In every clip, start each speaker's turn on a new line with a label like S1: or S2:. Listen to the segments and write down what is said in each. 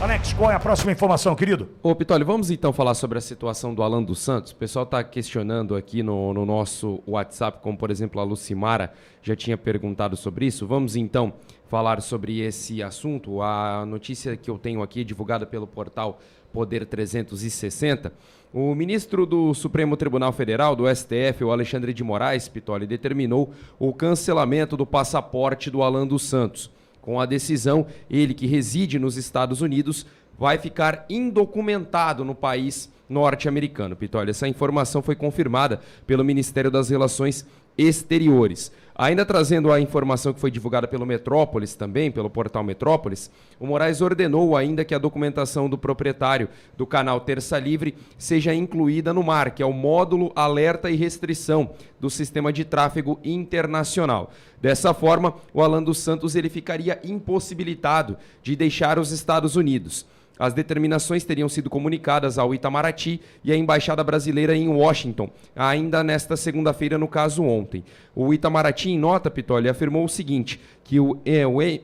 S1: Alex, qual é a próxima informação, querido?
S2: Ô, Pitoli, vamos então falar sobre a situação do Alan dos Santos. O pessoal está questionando aqui no nosso WhatsApp, como por exemplo a Lucimara já tinha perguntado sobre isso. Vamos então falar sobre esse assunto. A notícia que eu tenho aqui, divulgada pelo portal Poder 360, o ministro do Supremo Tribunal Federal, do STF, o Alexandre de Moraes, Pitoli, determinou o cancelamento do passaporte do Alan dos Santos. Com a decisão, ele que reside nos Estados Unidos vai ficar indocumentado no país norte-americano. Pitoli, essa informação foi confirmada pelo Ministério das Relações Exteriores. Ainda trazendo a informação que foi divulgada pelo Metrópolis também, pelo portal Metrópolis, o Moraes ordenou ainda que a documentação do proprietário do canal Terça Livre seja incluída no MAR, que é o Módulo Alerta e Restrição do Sistema de Tráfego Internacional. Dessa forma, o Alan dos Santos ele ficaria impossibilitado de deixar os Estados Unidos. As determinações teriam sido comunicadas ao Itamaraty e à Embaixada Brasileira em Washington, ainda nesta segunda-feira, no caso ontem. O Itamaraty, em nota, Pitoli, afirmou o seguinte, que o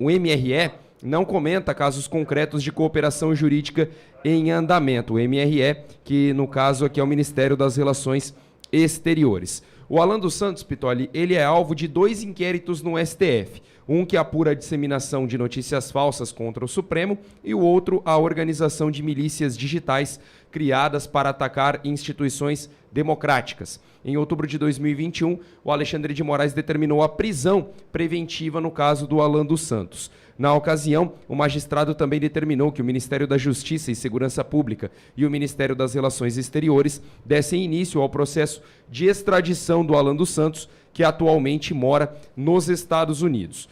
S2: MRE não comenta casos concretos de cooperação jurídica em andamento. O MRE, que no caso aqui é o Ministério das Relações Exteriores. O Alan dos Santos, Pitoli, ele é alvo de 2 inquéritos no STF. Um que apura a disseminação de notícias falsas contra o Supremo e o outro a organização de milícias digitais criadas para atacar instituições democráticas. Em outubro de 2021, o Alexandre de Moraes determinou a prisão preventiva no caso do Alan dos Santos. Na ocasião, o magistrado também determinou que o Ministério da Justiça e Segurança Pública e o Ministério das Relações Exteriores dessem início ao processo de extradição do Alan dos Santos, que atualmente mora nos Estados Unidos.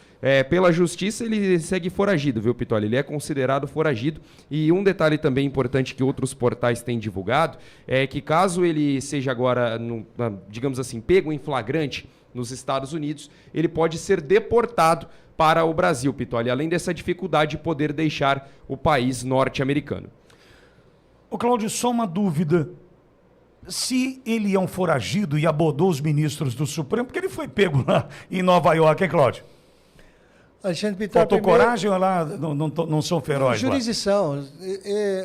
S2: Pela Justiça, ele segue foragido, viu, Pitoli? Ele é considerado foragido. E um detalhe também importante que outros portais têm divulgado é que caso ele seja agora, digamos assim, pego em flagrante nos Estados Unidos, ele pode ser deportado para o Brasil, Pitoli, além dessa dificuldade de poder deixar o país norte-americano.
S1: Ô, Cláudio, só uma dúvida. Se ele é um foragido e abordou os ministros do Supremo, porque ele foi pego lá em Nova York, hein, Cláudio?
S3: Alexandre Pitoli,
S1: faltou coragem ou lá não são ferozes?
S3: Jurisdição.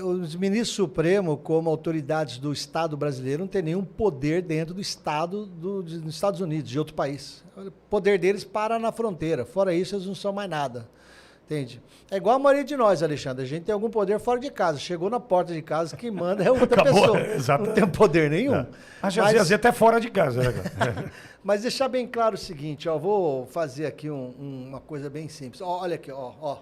S3: Os ministros do Supremo, como autoridades do Estado brasileiro, não têm nenhum poder dentro do Estado dos Estados Unidos, de outro país. O poder deles para na fronteira. Fora isso, eles não são mais nada. Entende? É igual a maioria de nós, Alexandre. A gente tem algum poder fora de casa. Chegou na porta de casa, quem manda é outra pessoa.
S1: Exatamente.
S3: Não tem poder nenhum.
S1: Às vezes até fora de casa, né, cara?
S3: Mas deixar bem claro o seguinte, ó, vou fazer aqui uma coisa bem simples. Ó, olha aqui, ó.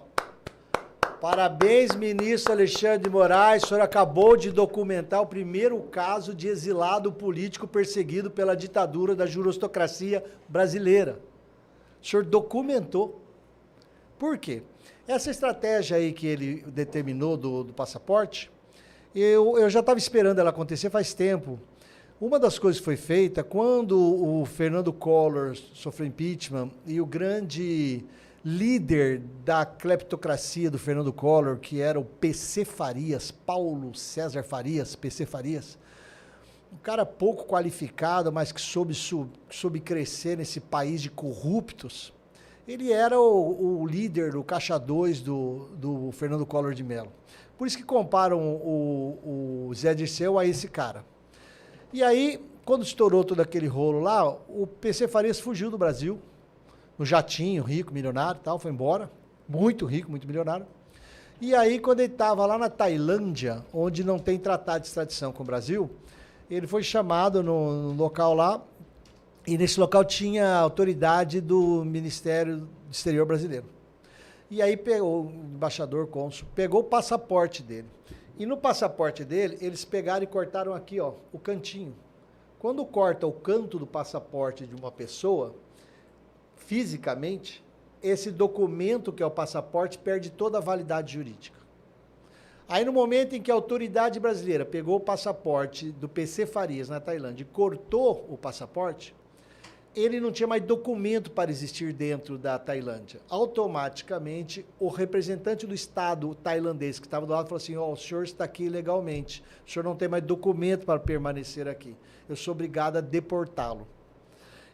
S3: Parabéns, ministro Alexandre de Moraes. O senhor acabou de documentar o primeiro caso de exilado político perseguido pela ditadura da jurostocracia brasileira. O senhor documentou. Por quê? Essa estratégia aí que ele determinou do passaporte, eu já estava esperando ela acontecer faz tempo. Uma das coisas que foi feita, quando o Fernando Collor sofreu impeachment e o grande líder da cleptocracia do Fernando Collor, que era o PC Farias, Paulo César Farias, PC Farias, um cara pouco qualificado, mas que soube crescer nesse país de corruptos, ele era o líder do Caixa 2 do Fernando Collor de Mello. Por isso que comparam o Zé Dirceu a esse cara. E aí, quando estourou todo aquele rolo lá, o PC Farias fugiu do Brasil, no jatinho, rico, milionário e tal, foi embora, muito rico, muito milionário. E aí, quando ele estava lá na Tailândia, onde não tem tratado de extradição com o Brasil, ele foi chamado no local lá, e nesse local tinha a autoridade do Ministério do Exterior brasileiro. E aí pegou, o embaixador, cônsul, pegou o passaporte dele. E no passaporte dele, eles pegaram e cortaram aqui, ó, o cantinho. Quando corta o canto do passaporte de uma pessoa, fisicamente, esse documento que é o passaporte perde toda a validade jurídica. Aí no momento em que a autoridade brasileira pegou o passaporte do PC Farias na Tailândia e cortou o passaporte, ele não tinha mais documento para existir dentro da Tailândia. Automaticamente, o representante do Estado tailandês que estava do lado falou assim, ó, o senhor está aqui ilegalmente, o senhor não tem mais documento para permanecer aqui, eu sou obrigado a deportá-lo.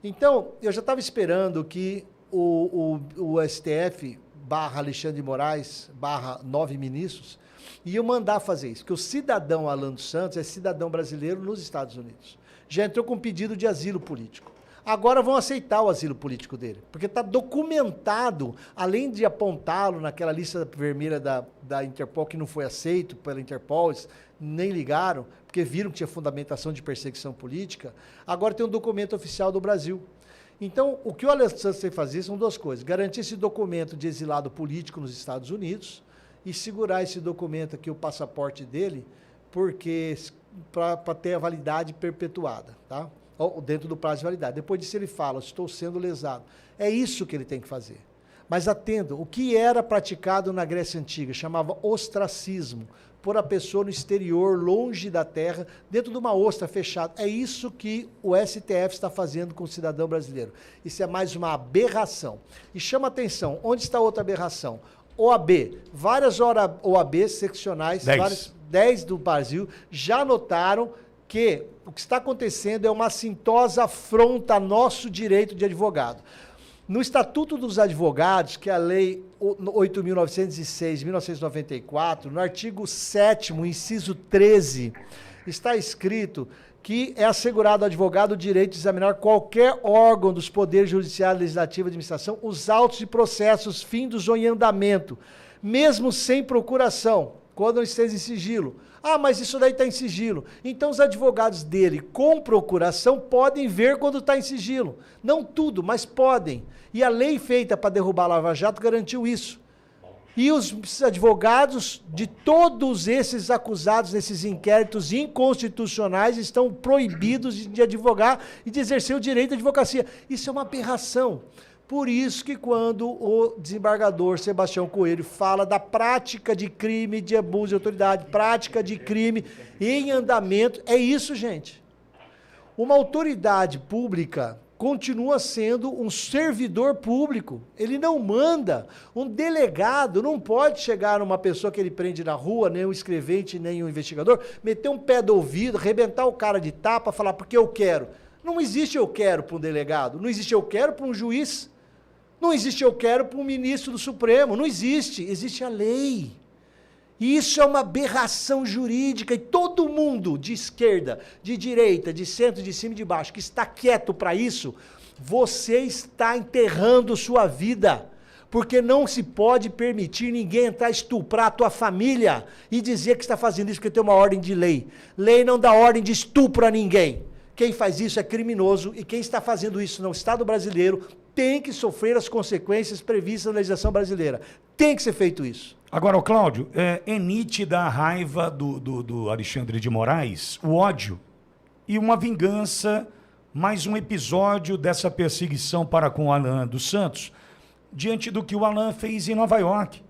S3: Então, eu já estava esperando que o STF, / Alexandre de Moraes, / 9 ministros, e eu mandar fazer isso, porque o cidadão Alan dos Santos é cidadão brasileiro nos Estados Unidos. Já entrou com pedido de asilo político. Agora vão aceitar o asilo político dele, porque está documentado, além de apontá-lo naquela lista vermelha da Interpol, que não foi aceito pela Interpol, nem ligaram, porque viram que tinha fundamentação de perseguição política, agora tem um documento oficial do Brasil. Então, o que o Alan dos Santos tem que fazer são duas coisas: garantir esse documento de exilado político nos Estados Unidos e segurar esse documento aqui, o passaporte dele, porque para ter a validade perpetuada, tá? Dentro do prazo de validade. Depois disso ele fala, estou sendo lesado. É isso que ele tem que fazer. Mas atendo, o que era praticado na Grécia Antiga, chamava ostracismo, pôr a pessoa no exterior, longe da terra, dentro de uma ostra fechada. É isso que o STF está fazendo com o cidadão brasileiro. Isso é mais uma aberração. E chama atenção, onde está outra aberração? OAB, várias OABs seccionais, 10 do Brasil, já notaram que o que está acontecendo é uma assintosa afronta a nosso direito de advogado. No Estatuto dos Advogados, que é a Lei 8.906 de 1994, no artigo 7º, inciso 13, está escrito que é assegurado ao advogado o direito de examinar qualquer órgão dos poderes judiciário, legislativo e administração, os autos de processos findos ou em andamento, mesmo sem procuração, quando não esteja em sigilo. Ah, mas isso daí está em sigilo. Então os advogados dele, com procuração, podem ver quando está em sigilo. Não tudo, mas podem. E a lei feita para derrubar a Lava Jato garantiu isso. E os advogados de todos esses acusados nesses inquéritos inconstitucionais estão proibidos de advogar e de exercer o direito à advocacia. Isso é uma aberração. Por isso que quando o desembargador Sebastião Coelho fala da prática de crime de abuso de autoridade, prática de crime em andamento, é isso, gente. Uma autoridade pública continua sendo um servidor público. Ele não manda. Um delegado não pode chegar numa pessoa que ele prende na rua, nem um escrevente, nem um investigador, meter um pé do ouvido, arrebentar o cara de tapa, falar porque eu quero. Não existe eu quero para um delegado, não existe eu quero para um juiz. Não existe eu quero para um ministro do Supremo, não existe, existe a lei. E isso é uma aberração jurídica e todo mundo de esquerda, de direita, de centro, de cima e de baixo, que está quieto para isso, você está enterrando sua vida. Porque não se pode permitir ninguém entrar estuprar a tua família e dizer que está fazendo isso porque tem uma ordem de lei. Lei não dá ordem de estupro a ninguém. Quem faz isso é criminoso e quem está fazendo isso no Estado brasileiro tem que sofrer as consequências previstas na legislação brasileira. Tem que ser feito isso.
S1: Agora, Cláudio, é nítida a raiva do Alexandre de Moraes, o ódio e uma vingança, mais um episódio dessa perseguição para com o Alan dos Santos, diante do que o Alan fez em Nova York.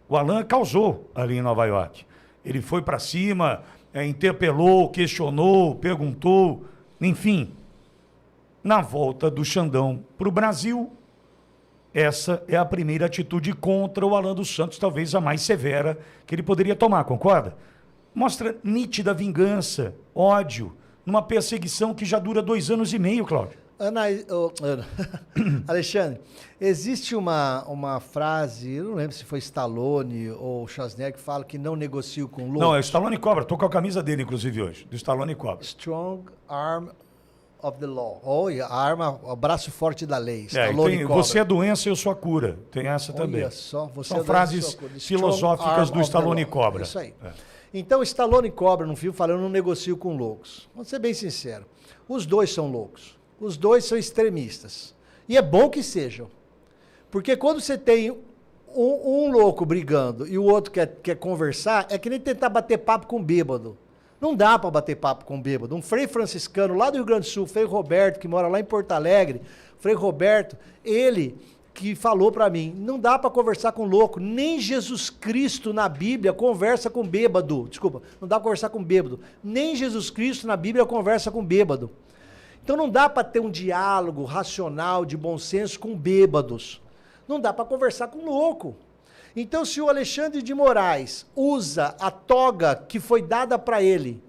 S1: O Alan causou ali em Nova York. Ele foi para cima, interpelou, questionou, perguntou, enfim. Na volta do Xandão para o Brasil, essa é a primeira atitude contra o Alan dos Santos, talvez a mais severa que ele poderia tomar, concorda? Mostra nítida vingança, ódio, numa perseguição que já dura 2 anos e meio, Cláudio.
S3: Alexandre, existe uma frase, eu não lembro se foi Stallone ou Schwarzenegger, que fala que não negocio com loucos.
S1: Não, é o Stallone Cobra, estou com a camisa dele, inclusive, hoje, do Stallone Cobra.
S3: Strong Arm of the Law. Olha, a arma, o braço forte da lei. Stallone Cobra.
S1: Você é doença, eu sou a cura. Tem essa também.
S3: Olha só, você
S1: são frases filosóficas do Stallone Cobra.
S3: Isso aí. É. Então, Stallone Cobra, no filme, fala, eu não negocio com loucos. Vamos ser bem sinceros. Os dois são loucos. Os dois são extremistas. E é bom que sejam. Porque quando você tem um louco brigando e o outro quer conversar, é que nem tentar bater papo com bêbado. Não dá para bater papo com bêbado. Um frei franciscano lá do Rio Grande do Sul, Frei Roberto, que mora lá em Porto Alegre, Frei Roberto, ele que falou para mim, não dá para conversar com louco, nem Jesus Cristo na Bíblia conversa com bêbado. Desculpa, não dá para conversar com bêbado. Nem Jesus Cristo na Bíblia conversa com bêbado. Então não dá para ter um diálogo racional, de bom senso com bêbados. Não dá para conversar com louco. Então se o Alexandre de Moraes usa a toga que foi dada para ele,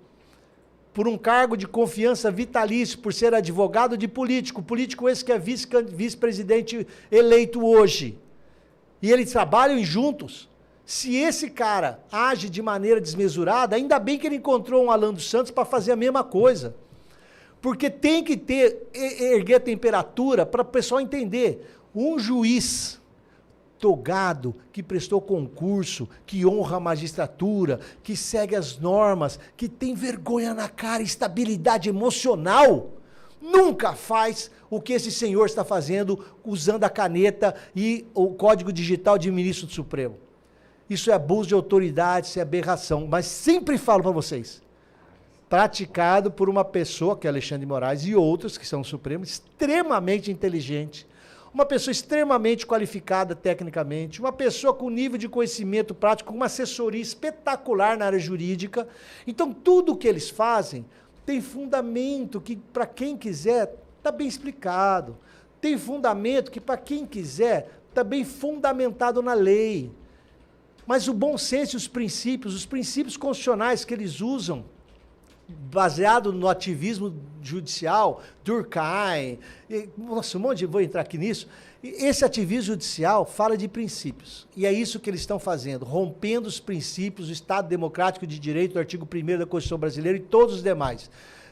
S3: por um cargo de confiança vitalício, por ser advogado de político esse que é vice-presidente eleito hoje, e eles trabalham juntos, Se esse cara age de maneira desmesurada, ainda bem que ele encontrou um Alan dos Santos para fazer a mesma coisa. Porque tem que erguer a temperatura para o pessoal entender. Um juiz togado, que prestou concurso, que honra a magistratura, que segue as normas, que tem vergonha na cara, estabilidade emocional, nunca faz o que esse senhor está fazendo usando a caneta e o código digital de ministro do Supremo. Isso é abuso de autoridade, isso é aberração. Mas sempre falo para vocês, praticado por uma pessoa, que é Alexandre de Moraes, e outros que são o Supremo, extremamente inteligente, uma pessoa extremamente qualificada tecnicamente, uma pessoa com nível de conhecimento prático, com uma assessoria espetacular na área jurídica. Então, tudo o que eles fazem tem fundamento que, para quem quiser, está bem explicado. Tem fundamento que, para quem quiser, está bem fundamentado na lei. Mas o bom senso e os princípios constitucionais que eles usam, baseado no ativismo judicial, Durkheim, nossa, vou entrar aqui nisso. Esse ativismo judicial fala de princípios. E é isso que eles estão fazendo, rompendo os princípios do Estado Democrático de Direito, do artigo 1º da Constituição Brasileira e todos os demais.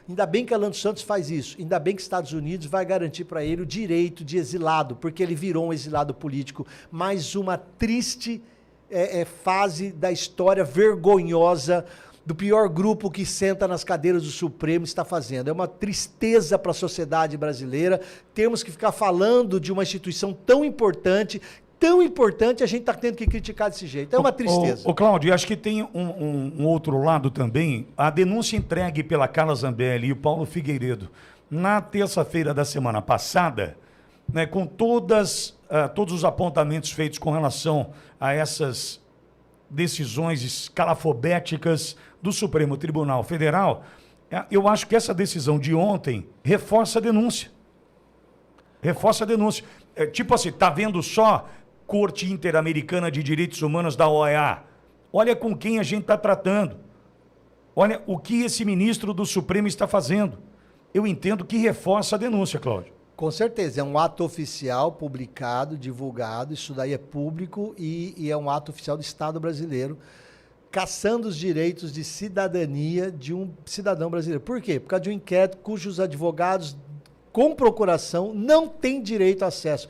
S3: Ainda bem que Alan dos Santos faz isso. Ainda bem que os Estados Unidos vai garantir para ele o direito de exilado, porque ele virou um exilado político. Mais uma triste fase da história vergonhosa do pior grupo que senta nas cadeiras do Supremo está fazendo. É uma tristeza para a sociedade brasileira. Temos que ficar falando de uma instituição tão importante, a gente está tendo que criticar desse jeito. É uma tristeza.
S1: Ô Cláudio, acho que tem um outro lado também. A denúncia entregue pela Carla Zambelli e o Paulo Figueiredo na terça-feira da semana passada, né, com todos os apontamentos feitos com relação a essas decisões escalafobéticas do Supremo Tribunal Federal, eu acho que essa decisão de ontem reforça a denúncia. Reforça a denúncia. Tipo assim, tá vendo só Corte Interamericana de Direitos Humanos da OEA? Olha com quem a gente está tratando. Olha o que esse ministro do Supremo está fazendo. Eu entendo que reforça a denúncia, Cláudio.
S3: Com certeza, é um ato oficial publicado, divulgado, isso daí é público e é um ato oficial do Estado brasileiro, caçando os direitos de cidadania de um cidadão brasileiro. Por quê? Por causa de um inquérito cujos advogados com procuração não têm direito a acesso.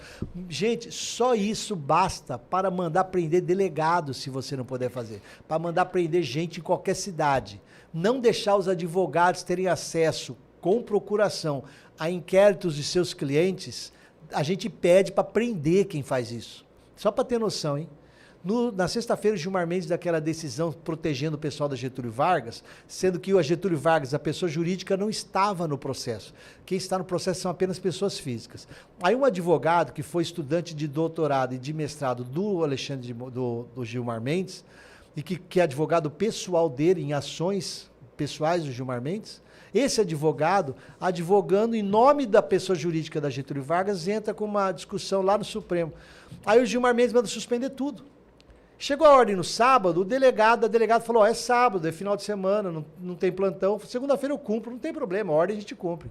S3: Gente, só isso basta para mandar prender delegado, se você não puder fazer, para mandar prender gente em qualquer cidade. Não deixar os advogados terem acesso com procuração a inquéritos de seus clientes, a gente pede para prender quem faz isso. Só para ter noção, hein? Na sexta-feira, o Gilmar Mendes daquela decisão protegendo o pessoal da Getúlio Vargas, sendo que a Getúlio Vargas, a pessoa jurídica, não estava no processo. Quem está no processo são apenas pessoas físicas. Aí um advogado que foi estudante de doutorado e de mestrado do Alexandre, do Gilmar Mendes, e que é advogado pessoal dele em ações pessoais do Gilmar Mendes, esse advogado, advogando em nome da pessoa jurídica da Getúlio Vargas, entra com uma discussão lá no Supremo. Aí o Gilmar Mendes manda suspender tudo. Chegou a ordem no sábado, a delegado falou, é sábado, é final de semana, não tem plantão, segunda-feira eu cumpro, não tem problema, a ordem a gente cumpre.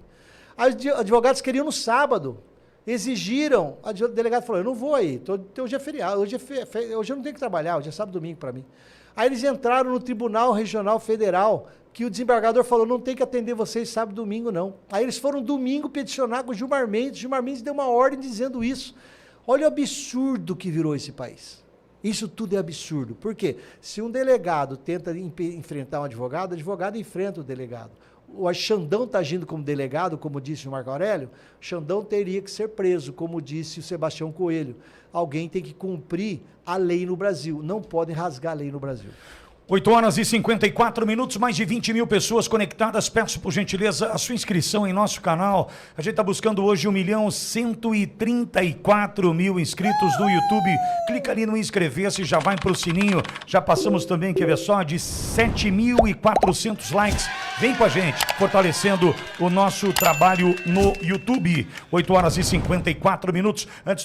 S3: Aí os advogados queriam no sábado, exigiram, o delegado falou, eu não vou aí, hoje é feriado, hoje eu não tenho que trabalhar, hoje é sábado e domingo para mim. Aí eles entraram no Tribunal Regional Federal, que o desembargador falou, não tem que atender vocês sábado e domingo, não. Aí eles foram domingo peticionar com o Gilmar Mendes deu uma ordem dizendo isso. Olha o absurdo que virou esse país. Isso tudo é absurdo. Por quê? Se um delegado tenta enfrentar um advogado, o advogado enfrenta o delegado. O Xandão está agindo como delegado, como disse o Marco Aurélio, Xandão teria que ser preso, como disse o Sebastião Coelho. Alguém tem que cumprir a lei no Brasil, não podem rasgar a lei no Brasil.
S1: 8h54, mais de 20 mil pessoas conectadas. Peço, por gentileza, a sua inscrição em nosso canal. A gente está buscando hoje 1.134.000 inscritos no YouTube. Clica ali no inscrever-se, já vai para o sininho. Já passamos também, quer ver só, de 7.400 likes. Vem com a gente, fortalecendo o nosso trabalho no YouTube. 8h54. Antes do